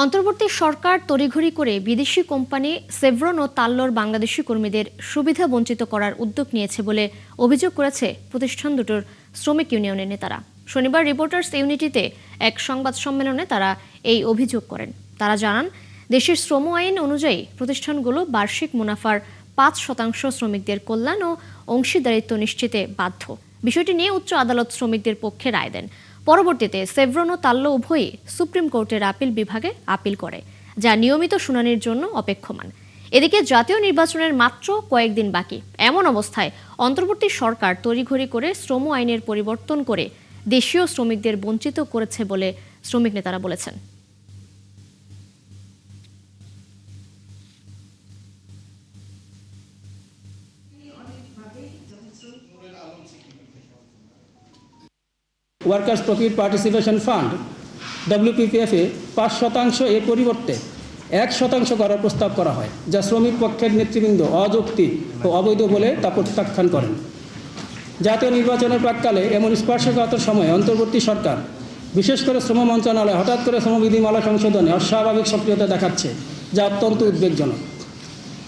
অন্তর্বর্তী সরকার তড়িঘড়ি করে বিদেশি কোম্পানি সেভরন ও তাল্লোর বাংলাদেশি কর্মীদের সুবিধা বঞ্চিত করার উদ্যোগ নিয়েছে বলে অভিযোগ করেছে প্রতিষ্ঠান দুটোর শ্রমিক ইউনিয়নের নেতারা। শনিবার রিপোর্টার্স ইউনিটিতে এক সংবাদ সম্মেলনে তারা এই অভিযোগ করেন। তারা জানান, দেশের শ্রম আইন অনুযায়ী প্রতিষ্ঠানগুলো বার্ষিক মুনাফার ৫% শ্রমিকদের কল্যাণ ও অংশীদারিত্ব নিশ্চিতে বাধ্য। বিষয়টি নিয়ে উচ্চ আদালত শ্রমিকদের পক্ষে রায় দেন। পরবর্তীতে সেভরন ও তাল্লো উভয়ই সুপ্রিম কোর্টের আপিল বিভাগে আপিল করে, যা নিয়মিত শুনানির জন্য অপেক্ষমান। এদিকে জাতীয় নির্বাচনের মাত্র কয়েকদিন বাকি। এমন অবস্থায় অন্তর্বর্তী সরকার তড়িঘড়ি করে শ্রম আইনের পরিবর্তন করে দেশীয় শ্রমিকদের বঞ্চিত করেছে বলে শ্রমিক নেতারা বলেছেন। ওয়ার্কার্স প্রফিট পার্টিসিপেশন ফান্ড WPPF-এ ৫% এর পরিবর্তে ১% করার প্রস্তাব করা হয়, যা শ্রমিক পক্ষের নেতৃবৃন্দ অযৌক্তিক ও অবৈধ বলে তা প্রত্যাখ্যান করেন। জাতীয় নির্বাচনের প্রাক্কালে এমন স্পর্শকাতর সময়ে অন্তর্বর্তী সরকার, বিশেষ করে শ্রম মন্ত্রণালয় হঠাৎ করে শ্রমবিধিমালা সংশোধনে অস্বাভাবিক সক্রিয়তা দেখাচ্ছে, যা অত্যন্ত উদ্বেগজনক।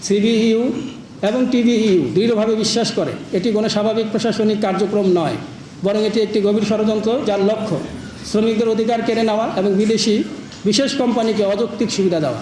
CBEU এবং TBEU দৃঢ়ভাবে বিশ্বাস করে এটি কোনো স্বাভাবিক প্রশাসনিক কার্যক্রম নয়, বরং এটি একটি গভীর ষড়যন্ত্র, যার লক্ষ্য শ্রমিকদের অধিকার কেড়ে নেওয়া এবং বিদেশি বিশেষ কোম্পানিকে অযৌক্তিক সুবিধা দেওয়া।